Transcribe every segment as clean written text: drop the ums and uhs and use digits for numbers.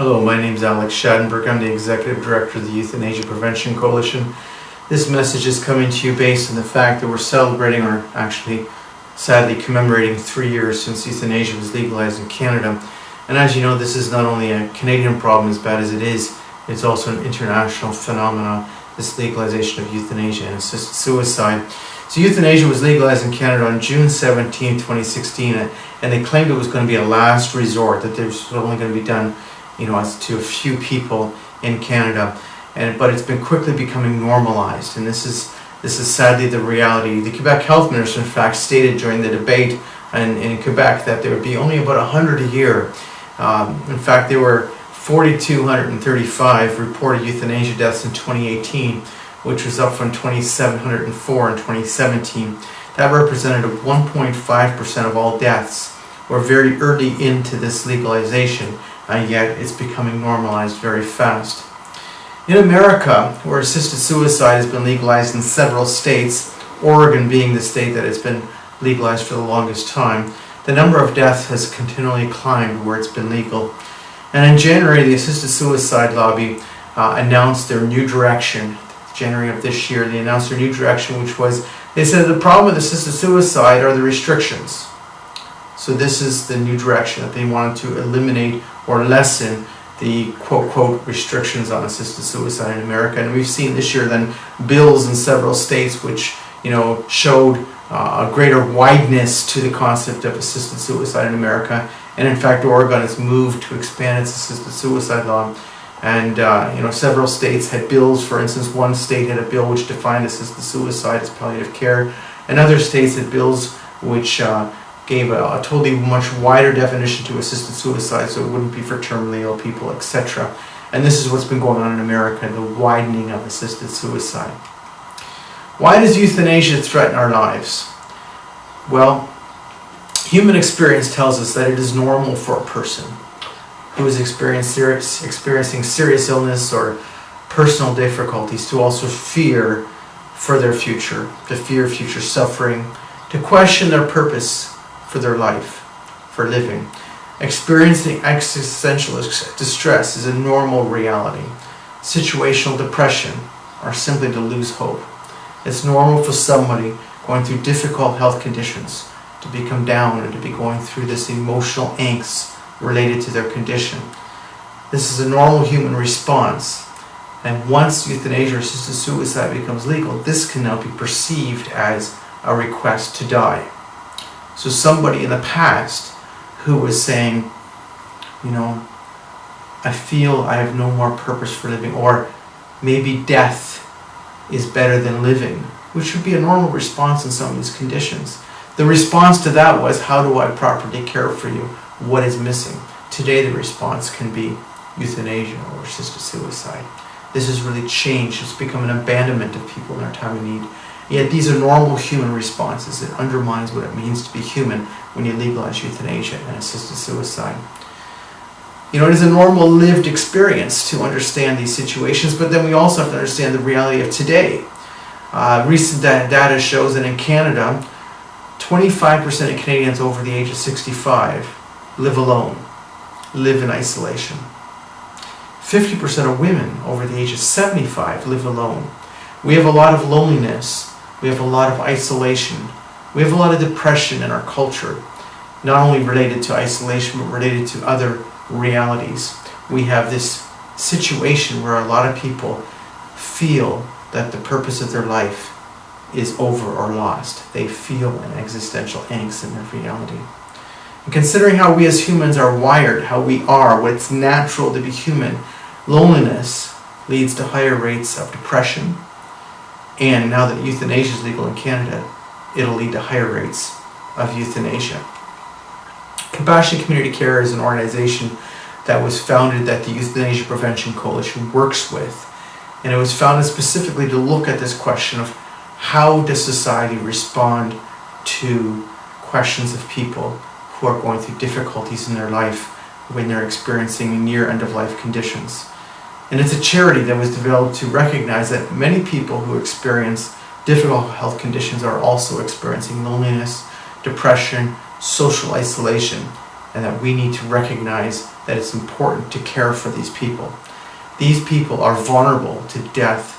Hello, my name is Alex Schadenberg. I'm the Executive Director of the Euthanasia Prevention Coalition. This message is coming to you based on the fact that we're celebrating, or actually sadly commemorating, 3 years since euthanasia was legalized in Canada. And as you know, this is not only a Canadian problem as bad as it is, it's also an international phenomenon, this legalization of euthanasia and assisted suicide. So euthanasia was legalized in Canada on June 17, 2016, and they claimed it was going to be a last resort, that it was only going to be done as to a few people in Canada, but it's been quickly becoming normalized, and this is sadly the reality. The Quebec Health Minister, in fact, stated during the debate in Quebec that there would be only about 100 a year. In fact, there were 4,235 reported euthanasia deaths in 2018, which was up from 2,704 in 2017. That represented 1.5% of all deaths were very early into this legalization, and yet it's becoming normalized very fast. In America, where assisted suicide has been legalized in several states, Oregon being the state that has been legalized for the longest time, the number of deaths has continually climbed where it's been legal. And in January, the assisted suicide lobby announced their new direction. January of this year, they announced their new direction, which was, they said the problem with assisted suicide are the restrictions. So this is the new direction, that they wanted to eliminate or lessen the quote restrictions on assisted suicide in America. And we've seen this year then bills in several states which showed a greater wideness to the concept of assisted suicide in America. And in fact, Oregon has moved to expand its assisted suicide law. And several states had bills. For instance, one state had a bill which defined assisted suicide as palliative care, and other states had bills which gave a totally much wider definition to assisted suicide, so it wouldn't be for terminally ill people, etc. And this is what's been going on in America, the widening of assisted suicide. Why does euthanasia threaten our lives? Well, human experience tells us that it is normal for a person who is experiencing serious illness or personal difficulties to also fear for their future, to fear future suffering, to question their purpose for their life, for living. Experiencing existential distress is a normal reality. Situational depression, or simply to lose hope. It's normal for somebody going through difficult health conditions to become down and to be going through this emotional angst related to their condition. This is a normal human response. And once euthanasia or assisted suicide becomes legal, this can now be perceived as a request to die. So somebody in the past who was saying, I feel I have no more purpose for living, or maybe death is better than living, which would be a normal response in some of these conditions. The response to that was, how do I properly care for you? What is missing? Today the response can be euthanasia or assisted suicide. This has really changed. It's become an abandonment of people in their time of need. Yet these are normal human responses. It undermines what it means to be human when you legalize euthanasia and assisted suicide. It is a normal lived experience to understand these situations, but then we also have to understand the reality of today. Recent data shows that in Canada, 25% of Canadians over the age of 65 live alone, live in isolation. 50% of women over the age of 75 live alone. We have a lot of loneliness. We have a lot of isolation. We have a lot of depression in our culture, not only related to isolation, but related to other realities. We have this situation where a lot of people feel that the purpose of their life is over or lost. They feel an existential angst in their reality. And considering how we as humans are wired, how we are, what it's natural to be human, loneliness leads to higher rates of depression. And now that euthanasia is legal in Canada, it'll lead to higher rates of euthanasia. Compassionate Community Care is an organization that was founded, that the Euthanasia Prevention Coalition works with. And it was founded specifically to look at this question of how does society respond to questions of people who are going through difficulties in their life when they're experiencing near end-of-life conditions. And it's a charity that was developed to recognize that many people who experience difficult health conditions are also experiencing loneliness, depression, social isolation, and that we need to recognize that it's important to care for these people. These people are vulnerable to death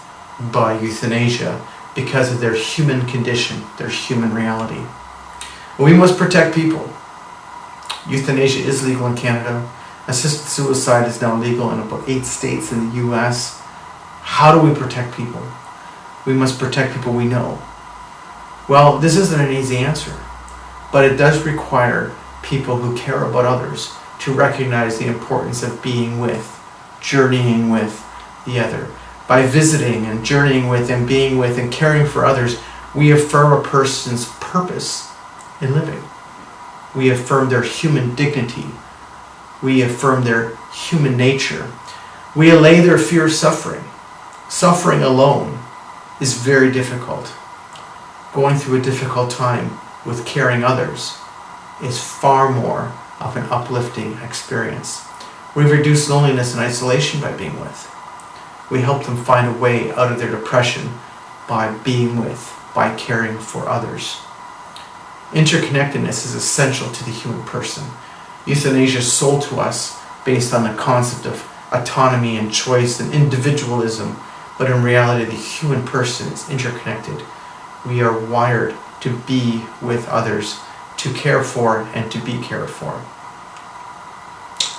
by euthanasia because of their human condition, their human reality. We must protect people. Euthanasia is legal in Canada. Assisted suicide is now legal in about 8 states in the US. How do we protect people? We must protect people we know. Well, this isn't an easy answer, but it does require people who care about others to recognize the importance of being with, journeying with the other. By visiting and journeying with and being with and caring for others, we affirm a person's purpose in living. We affirm their human dignity. We affirm their human nature. We allay their fear of suffering. Suffering alone is very difficult. Going through a difficult time with caring others is far more of an uplifting experience. We reduce loneliness and isolation by being with. We help them find a way out of their depression by being with, by caring for others. Interconnectedness is essential to the human person. Euthanasia is sold to us based on the concept of autonomy and choice and individualism, but in reality the human person is interconnected. We are wired to be with others, to care for and to be cared for.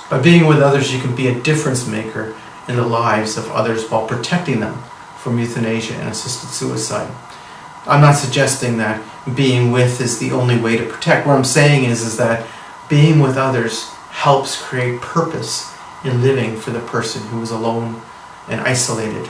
By being with others, you can be a difference maker in the lives of others while protecting them from euthanasia and assisted suicide. I'm not suggesting that being with is the only way to protect. What I'm saying is that being with others helps create purpose in living for the person who is alone and isolated.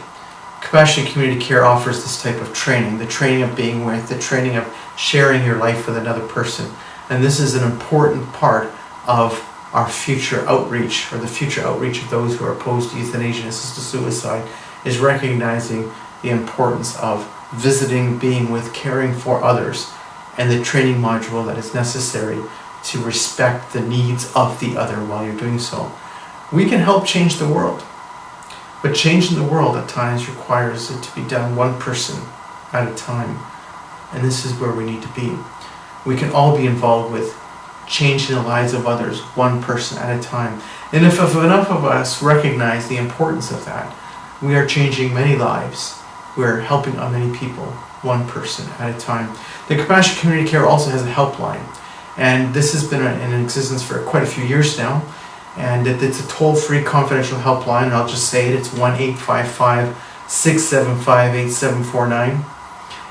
Compassionate Community Care offers this type of training, the training of being with, the training of sharing your life with another person. And this is an important part of our future outreach, or the future outreach of those who are opposed to euthanasia and assisted suicide, is recognizing the importance of visiting, being with, caring for others, and the training module that is necessary to respect the needs of the other while you're doing so. We can help change the world, but changing the world at times requires it to be done one person at a time, and this is where we need to be. We can all be involved with changing the lives of others one person at a time, and if enough of us recognize the importance of that, we are changing many lives. We're helping many people one person at a time. The Compassionate Community Care also has a helpline, and this has been in existence for quite a few years now, and it's a toll-free confidential helpline, and I'll just say it, it's 1-855-675-8749.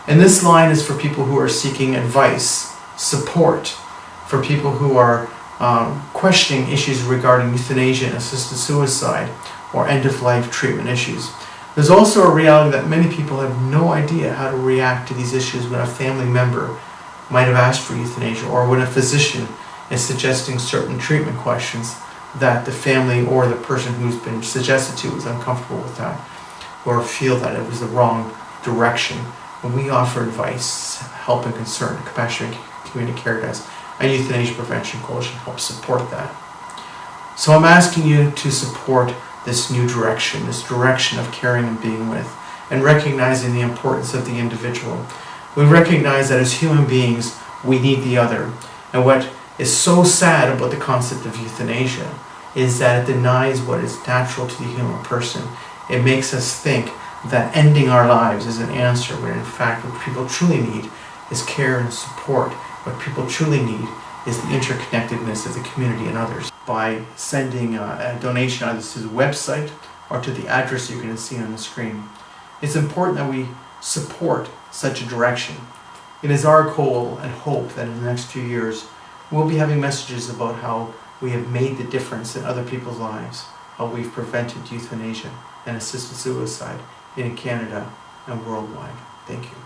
And this line is for people who are seeking advice, support, for people who are questioning issues regarding euthanasia and assisted suicide or end-of-life treatment issues. There's also a reality that many people have no idea how to react to these issues when a family member might have asked for euthanasia, or when a physician is suggesting certain treatment questions that the family or the person who's been suggested to is uncomfortable with that, or feel that it was the wrong direction. When we offer advice, help and concern, Compassionate Community Care does, and Euthanasia Prevention Coalition helps support that. So I'm asking you to support this new direction, this direction of caring and being with, and recognizing the importance of the individual. We recognize that as human beings, we need the other. And what is so sad about the concept of euthanasia is that it denies what is natural to the human person. It makes us think that ending our lives is an answer, when in fact what people truly need is care and support. What people truly need is the interconnectedness of the community and others. By sending a donation either to the website or to the address you can see on the screen. It's important that we support such a direction. It is our goal and hope that in the next few years we'll be having messages about how we have made the difference in other people's lives, how we've prevented euthanasia and assisted suicide in Canada and worldwide. Thank you.